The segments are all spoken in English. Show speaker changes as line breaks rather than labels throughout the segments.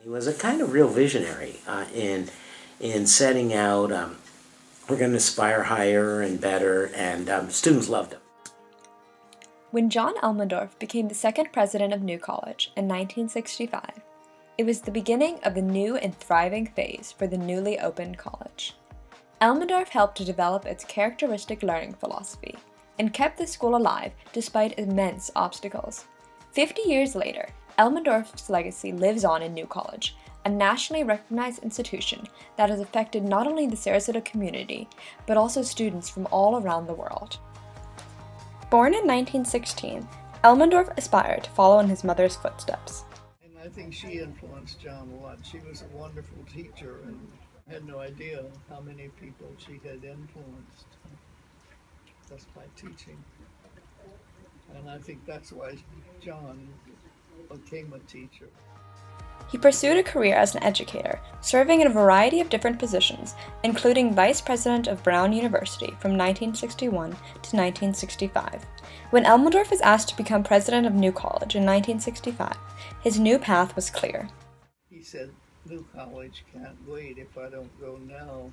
He was a kind of real visionary in setting out, we're going to aspire higher and better, and students loved him.
When John Elmendorf became the second president of New College in 1965, it was the beginning of the new and thriving phase for the newly opened college. Elmendorf helped to develop its characteristic learning philosophy and kept the school alive despite immense obstacles. 50 years later, Elmendorf's legacy lives on in New College, a nationally recognized institution that has affected not only the Sarasota community, but also students from all around the world. Born in 1916, Elmendorf aspired to follow in his mother's footsteps.
And I think she influenced John a lot. She was a wonderful teacher and had no idea how many people she had influenced just by teaching. And I think that's why John became a teacher.
He pursued a career as an educator, serving in a variety of different positions, including vice president of Brown University from 1961 to 1965. When Elmendorf was asked to become president of New College in 1965, his new path was clear.
He said, New College can't wait. If I don't go now,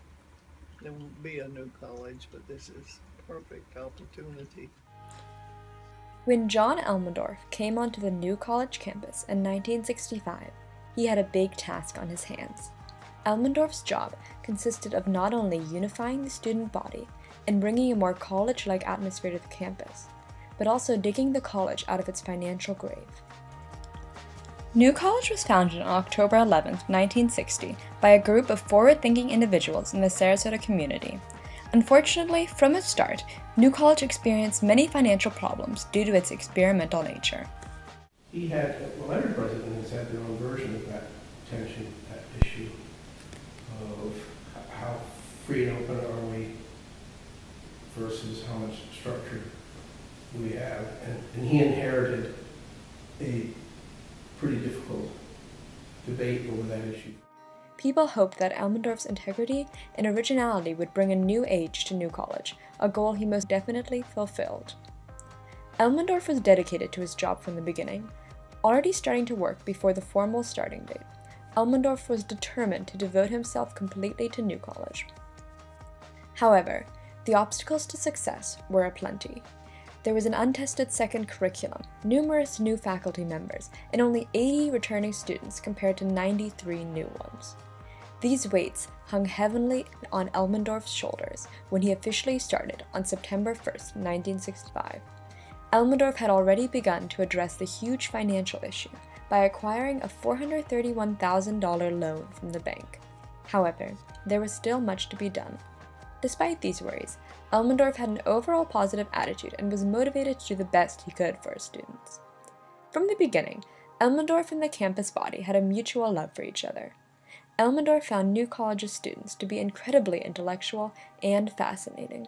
there won't be a new college, but this is a perfect opportunity.
When John Elmendorf came onto the New College campus in 1965, he had a big task on his hands. Elmendorf's job consisted of not only unifying the student body and bringing a more college-like atmosphere to the campus, but also digging the college out of its financial grave. New College was founded on October 11, 1960, by a group of forward-thinking individuals in the Sarasota community. Unfortunately, from its start, New College experienced many financial problems due to its experimental nature.
He had, well, every president has had their own version of that tension, that issue of how free and open are we versus how much structure we have. And he inherited a pretty difficult debate over that issue.
People hoped that Elmendorf's integrity and originality would bring a new age to New College, a goal he most definitely fulfilled. Elmendorf was dedicated to his job from the beginning. Already starting to work before the formal starting date, Elmendorf was determined to devote himself completely to New College. However, the obstacles to success were aplenty. There was an untested second curriculum, numerous new faculty members, and only 80 returning students compared to 93 new ones. These weights hung heavily on Elmendorf's shoulders when he officially started on September 1, 1965. Elmendorf had already begun to address the huge financial issue by acquiring a $431,000 loan from the bank. However, there was still much to be done. Despite these worries, Elmendorf had an overall positive attitude and was motivated to do the best he could for his students. From the beginning, Elmendorf and the campus body had a mutual love for each other. Elmendorf found New College's students to be incredibly intellectual and fascinating.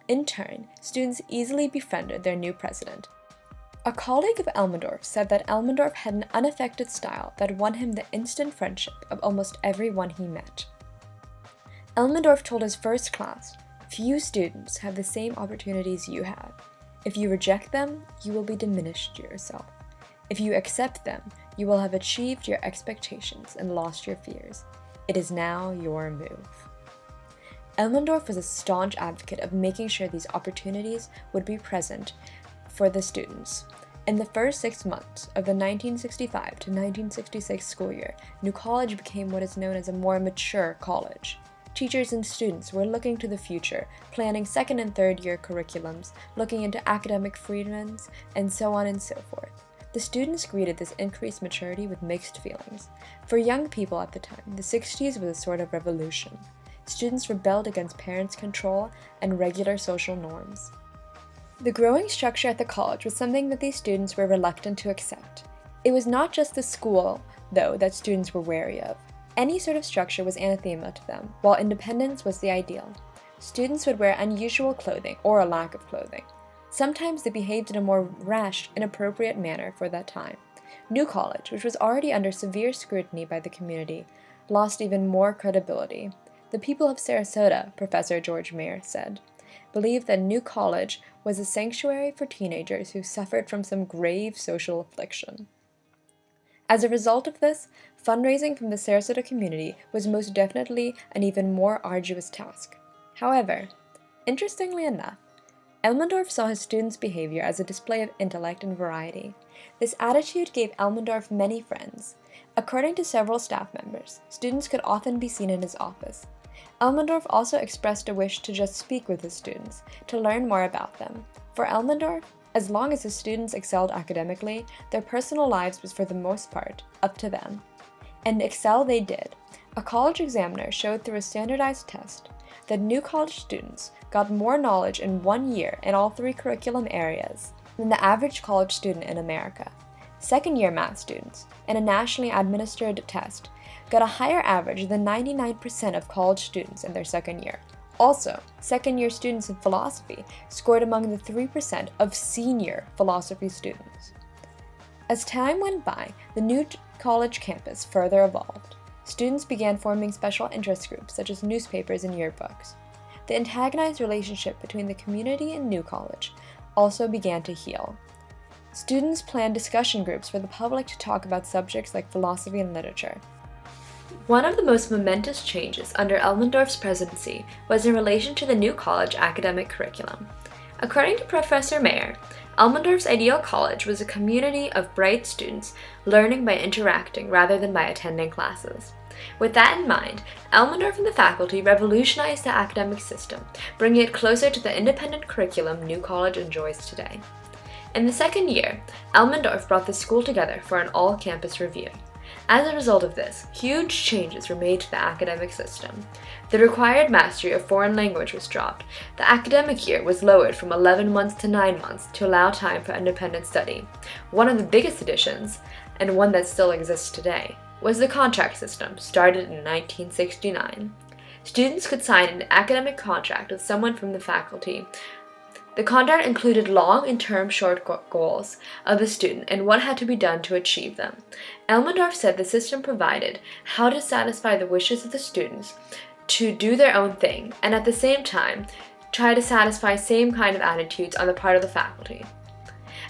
In turn, students easily befriended their new president. A colleague of Elmendorf said that Elmendorf had an unaffected style that won him the instant friendship of almost everyone he met. Elmendorf told his first class, "Few students have the same opportunities you have. If you reject them, you will be diminished yourself. If you accept them, you will have achieved your expectations and lost your fears. It is now your move." Elmendorf was a staunch advocate of making sure these opportunities would be present for the students. In the first 6 months of the 1965 to 1966 school year, New College became what is known as a more mature college. Teachers and students were looking to the future, planning second and third year curriculums, looking into academic freedoms, and so on and so forth. The students greeted this increased maturity with mixed feelings. For young people at the time, the 60s was a sort of revolution. Students rebelled against parents' control and regular social norms. The growing structure at the college was something that these students were reluctant to accept. It was not just the school, though, that students were wary of. Any sort of structure was anathema to them, while independence was the ideal. Students would wear unusual clothing or a lack of clothing. Sometimes they behaved in a more rash, inappropriate manner for that time. New College, which was already under severe scrutiny by the community, lost even more credibility. The people of Sarasota, Professor George Mayer said, believed that New College was a sanctuary for teenagers who suffered from some grave social affliction. As a result of this, fundraising from the Sarasota community was most definitely an even more arduous task. However, interestingly enough, Elmendorf saw his students' behavior as a display of intellect and variety. This attitude gave Elmendorf many friends. According to several staff members, students could often be seen in his office. Elmendorf also expressed a wish to just speak with his students, to learn more about them. For Elmendorf, as long as his students excelled academically, their personal lives was for the most part up to them. And excel they did. A college examiner showed through a standardized test that new college students got more knowledge in 1 year in all 3 curriculum areas than the average college student in America. Second-year math students, in a nationally administered test, got a higher average than 99% of college students in their second year. Also, second-year students in philosophy scored among the 3% of senior philosophy students. As time went by, the new college campus further evolved. Students began forming special interest groups such as newspapers and yearbooks. The antagonized relationship between the community and New College also began to heal. Students planned discussion groups for the public to talk about subjects like philosophy and literature. One of the most momentous changes under Elmendorf's presidency was in relation to the new college academic curriculum. According to Professor Mayer, Elmendorf's ideal college was a community of bright students learning by interacting rather than by attending classes. With that in mind, Elmendorf and the faculty revolutionized the academic system, bringing it closer to the independent curriculum New College enjoys today. In the second year, Elmendorf brought the school together for an all-campus review. As a result of this, huge changes were made to the academic system. The required mastery of foreign language was dropped. The academic year was lowered from 11 months to 9 months to allow time for independent study. One of the biggest additions, and one that still exists today, was the contract system, started in 1969. Students could sign an academic contract with someone from the faculty. The contract included long and short goals of the student and what had to be done to achieve them. Elmendorf said the system provided how to satisfy the wishes of the students to do their own thing, and at the same time, try to satisfy same kind of attitudes on the part of the faculty.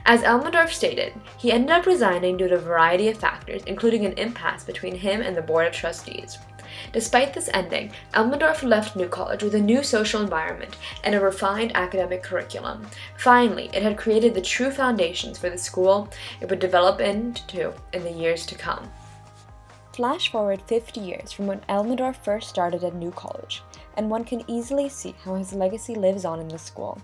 As Elmendorf stated, he ended up resigning due to a variety of factors, including an impasse between him and the Board of Trustees. Despite this ending, Elmendorf left New College with a new social environment and a refined academic curriculum. Finally, it had created the true foundations for the school it would develop into in the years to come. Flash forward 50 years from when Elmendorf first started at New College, and one can easily see how his legacy lives on in the school.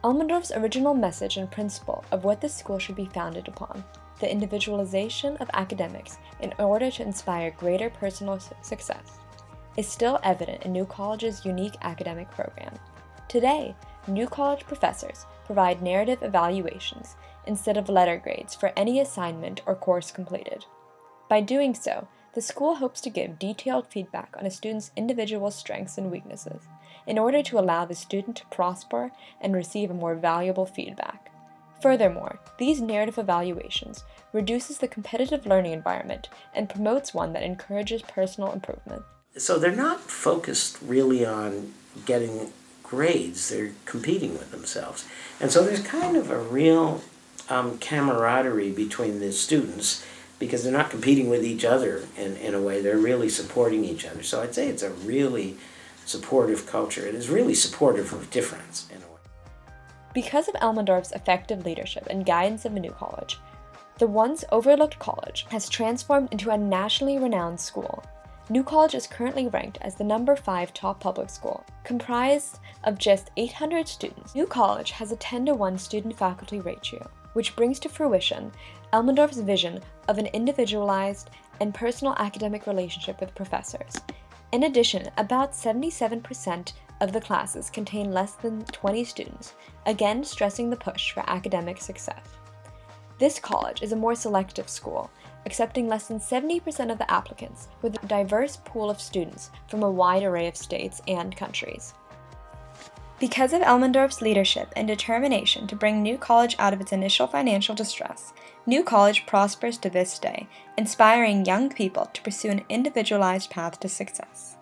Elmendorf's original message and principle of what the school should be founded upon, the individualization of academics in order to inspire greater personal success, is still evident in New College's unique academic program. Today, New College professors provide narrative evaluations instead of letter grades for any assignment or course completed. By doing so, the school hopes to give detailed feedback on a student's individual strengths and weaknesses in order to allow the student to prosper and receive a more valuable feedback. Furthermore, these narrative evaluations reduces the competitive learning environment and promotes one that encourages personal improvement.
So they're not focused really on getting grades, they're competing with themselves. And so there's kind of a real camaraderie between the students because they're not competing with each other in a way, they're really supporting each other. So I'd say it's a really supportive culture. It is really supportive of difference in a way.
Because of Elmendorf's effective leadership and guidance of a New College, the once overlooked college has transformed into a nationally renowned school. New College is currently ranked as the number 5 top public school. Comprised of just 800 students, New College has a 10-to-1 student-faculty ratio, which brings to fruition Elmendorf's vision of an individualized and personal academic relationship with professors. In addition, about 77% of the classes contain less than 20 students, again stressing the push for academic success. This college is a more selective school, accepting less than 70% of the applicants, with a diverse pool of students from a wide array of states and countries. Because of Elmendorf's leadership and determination to bring New College out of its initial financial distress, New College prospers to this day, inspiring young people to pursue an individualized path to success.